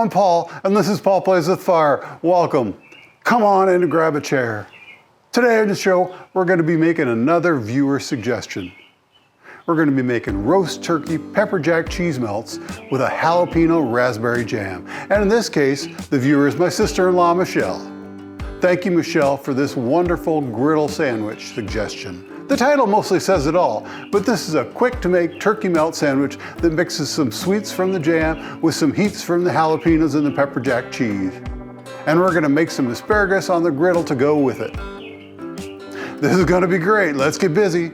I'm Paul, and this is Paul Plays with Fire. Welcome. Come on in and grab a chair. Today on the show, we're going to be making another viewer suggestion. We're going to be making roast turkey pepper jack cheese melts with a jalapeno raspberry jam. And in this case, the viewer is my sister-in-law, Michelle. Thank you, Michelle, for this wonderful griddle sandwich suggestion. The title mostly says it all, but this is a quick-to-make turkey melt sandwich that mixes some sweets from the jam with some heats from the jalapenos and the pepper jack cheese. And we're going to make some asparagus on the griddle to go with it. This is going to be great. Let's get busy.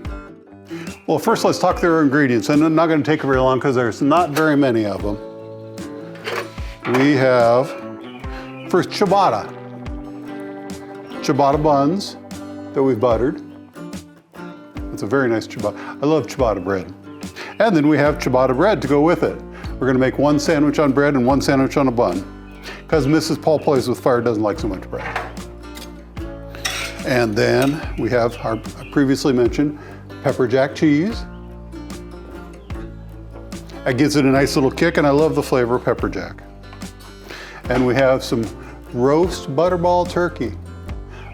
Well, first let's talk through our ingredients, and I'm not going to take very long because there's not very many of them. We have, first, ciabatta. Ciabatta buns that we've buttered. It's a very nice ciabatta. I love ciabatta bread. And then we have ciabatta bread to go with it. We're going to make one sandwich on bread and one sandwich on a bun, because Mrs. Paul Plays with Fire doesn't like so much bread. And then we have our previously mentioned pepper jack cheese. That gives it a nice little kick, and I love the flavor of pepper jack. And we have some roast butterball turkey,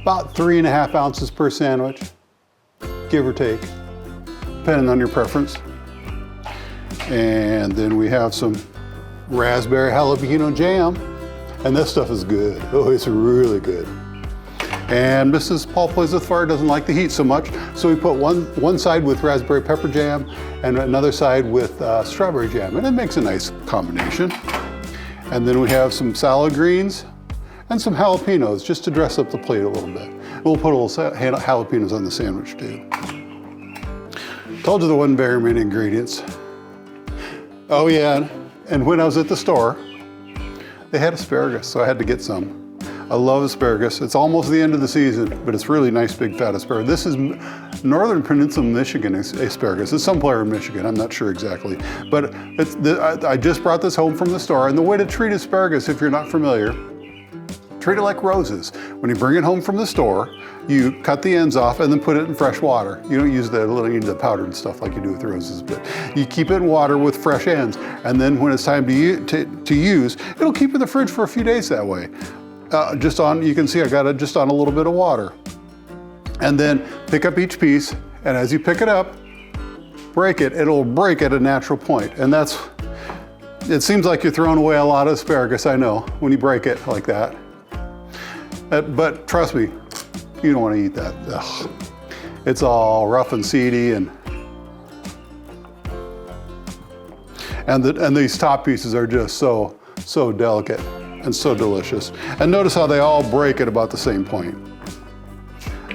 about 3.5 ounces per sandwich, give or take, depending on your preference. And then we have some raspberry jalapeno jam, and this stuff is good. Oh, it's really good. And Mrs. Paul Plays with Fire doesn't like the heat so much, so we put one side with raspberry pepper jam and another side with strawberry jam, and it makes a nice combination. And then we have some salad greens and some jalapenos just to dress up the plate a little bit. We'll put a little jalapenos on the sandwich too. Told you there wasn't very many ingredients. Oh yeah, and when I was at the store, they had asparagus, so I had to get some. I love asparagus. It's almost the end of the season, but it's really nice big fat asparagus. This is Northern Peninsula Michigan asparagus. It's somewhere in Michigan, I'm not sure exactly. But I just brought this home from the store, and the way to treat asparagus, if you're not familiar, treat it like roses. When you bring it home from the store, you cut the ends off and then put it in fresh water. You don't use the powder and stuff like you do with roses, but you keep it in water with fresh ends. And then when it's time to use, it'll keep in the fridge for a few days that way. You can see I got it just on a little bit of water. And then pick up each piece, and as you pick it up, break it. It'll break at a natural point. And it seems like you're throwing away a lot of asparagus, I know, when you break it like that. But trust me, you don't want to eat that. Ugh. It's all rough and seedy, and these top pieces are just so delicate and so delicious. And notice how they all break at about the same point.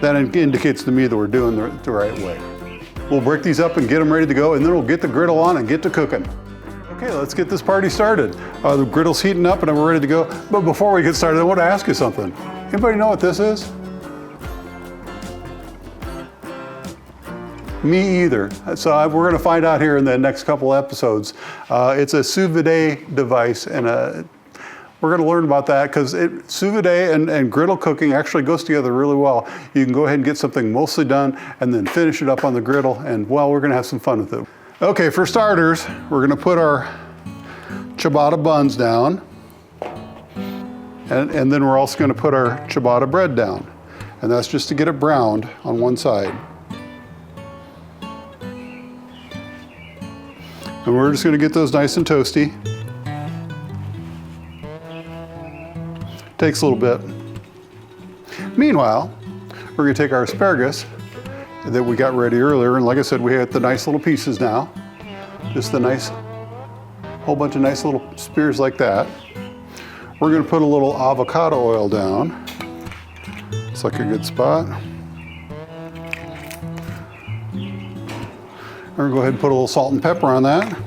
That indicates to me that we're doing the right way. We'll break these up and get them ready to go, and then we'll get the griddle on and get to cooking. Okay, let's get this party started. The griddle's heating up and we're ready to go. But before we get started, I want to ask you something. Anybody know what this is? Me either. So we're going to find out here in the next couple episodes. It's a sous vide device, and we're going to learn about that because sous vide and griddle cooking actually goes together really well. You can go ahead and get something mostly done and then finish it up on the griddle, and well, we're going to have some fun with it. Okay, for starters, we're going to put our ciabatta buns down, and then we're also going to put our ciabatta bread down, and that's just to get it browned on one side. And we're just going to get those nice and toasty. Takes a little bit. Meanwhile, we're going to take our asparagus that we got ready earlier, and like I said, we have the nice little pieces now. Just the nice, whole bunch of nice little spears like that. We're going to put a little avocado oil down. It's like a good spot. We're going to go ahead and put a little salt and pepper on that.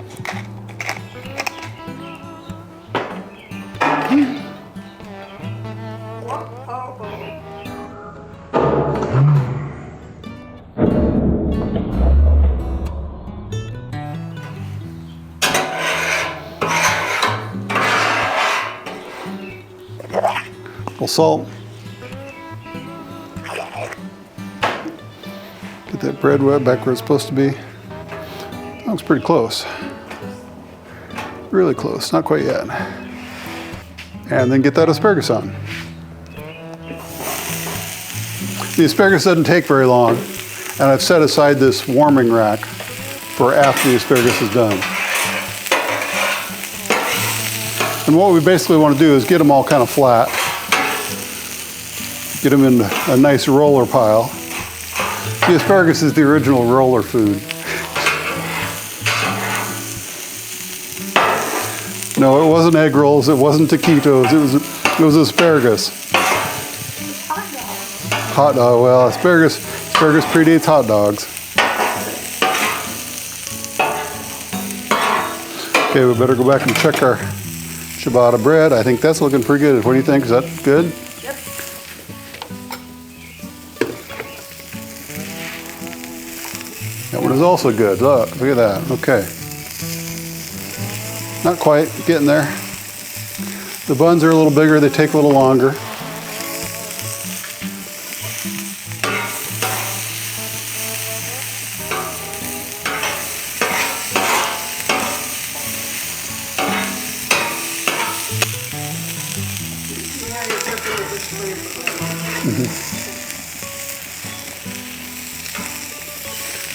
Little salt. Get that bread wet back where it's supposed to be. That looks pretty close. Really close, not quite yet. And then get that asparagus on. The asparagus doesn't take very long, and I've set aside this warming rack for after the asparagus is done. And what we basically want to do is get them all kind of flat. Get them in a nice roller pile. The asparagus is the original roller food. No, it wasn't egg rolls, it wasn't taquitos, it was asparagus. Hot dog, well, asparagus predates hot dogs. Okay, we better go back and check our ciabatta bread. I think that's looking pretty good. What do you think? Is that good? Yep. That one is also good. Look at that. Okay. Not quite. Getting there. The buns are a little bigger. They take a little longer.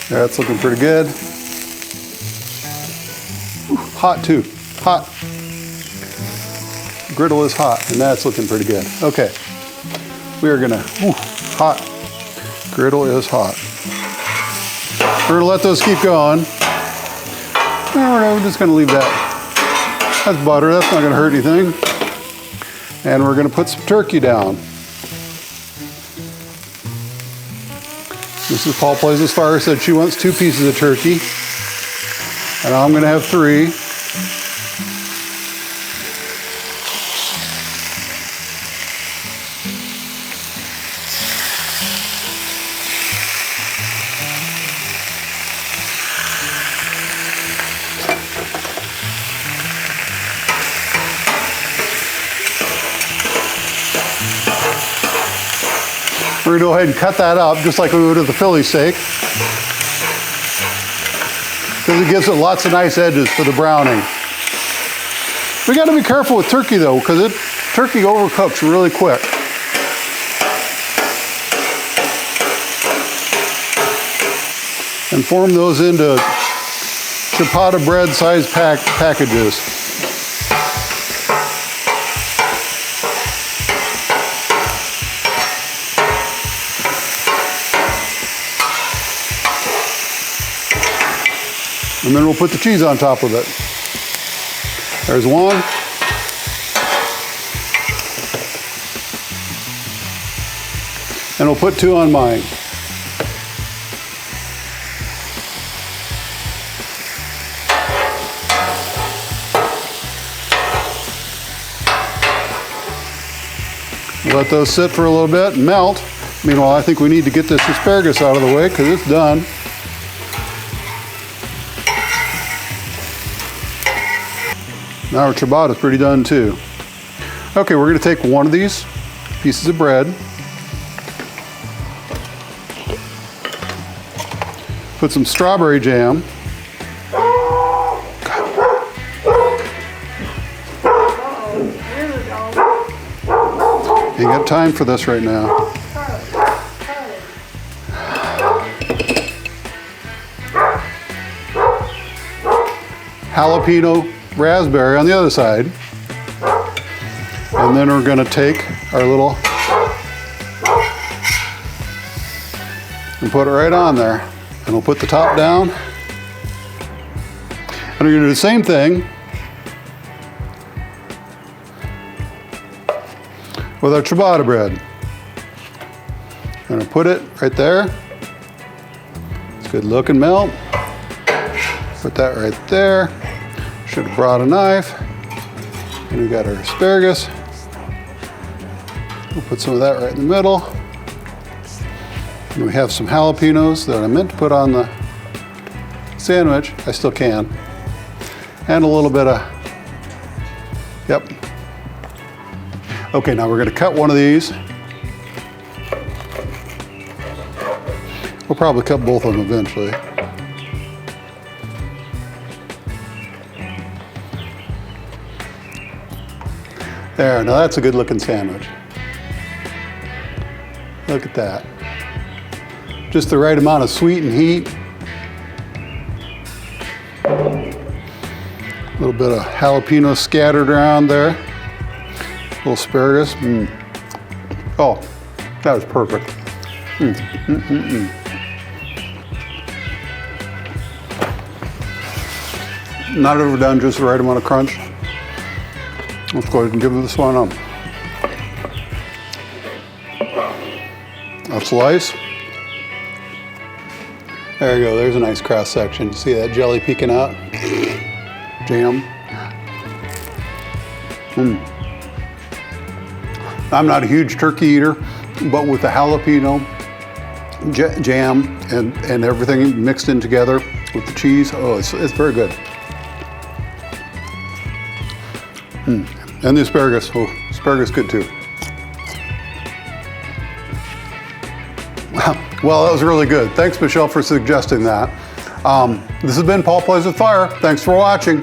That's looking pretty good. Ooh, hot too, hot. Griddle is hot, and that's looking pretty good. Okay, we are gonna, hot. Griddle is hot. We're gonna let those keep going. We're just gonna leave that. That's butter, that's not gonna hurt anything. And we're gonna put some turkey down. Mrs. Paul Plays As Fire said she wants 2 pieces of turkey, and I'm going to have 3. We're going to go ahead and cut that up just like we would with the Philly steak, because it gives it lots of nice edges for the browning. We got to be careful with turkey though, because turkey overcooks really quick. And form those into ciabatta bread size packages. And then we'll put the cheese on top of it. There's one. And we'll put 2 on mine. Let those sit for a little bit and melt. Meanwhile, I think we need to get this asparagus out of the way because it's done. Now our ciabatta is pretty done too. Okay, we're going to take one of these pieces of bread, put some strawberry jam, ain't got time for this right now. Jalapeno raspberry on the other side. And then we're going to take our little and put it right on there. And we'll put the top down. And we're going to do the same thing with our ciabatta bread. I'm going to put it right there. It's good looking melt. Put that right there. Should have brought a knife. And we got our asparagus. We'll put some of that right in the middle. And we have some jalapenos that I meant to put on the sandwich. I still can. And a little bit of, yep. Okay, now we're going to cut one of these. We'll probably cut both of them eventually. There, now that's a good looking sandwich. Look at that. Just the right amount of sweet and heat. A little bit of jalapeno scattered around there. A little asparagus. Oh, that was perfect. Not overdone, just the right amount of crunch. Let's go ahead and give this one a slice. There you go, there's a nice cross section. See that jelly peeking out? Jam. I'm not a huge turkey eater, but with the jalapeno jam and everything mixed in together with the cheese, oh, it's very good. And the asparagus, oh, asparagus good too. Well, that was really good. Thanks, Michelle, for suggesting that. This has been Paul Plays with Fire. Thanks for watching.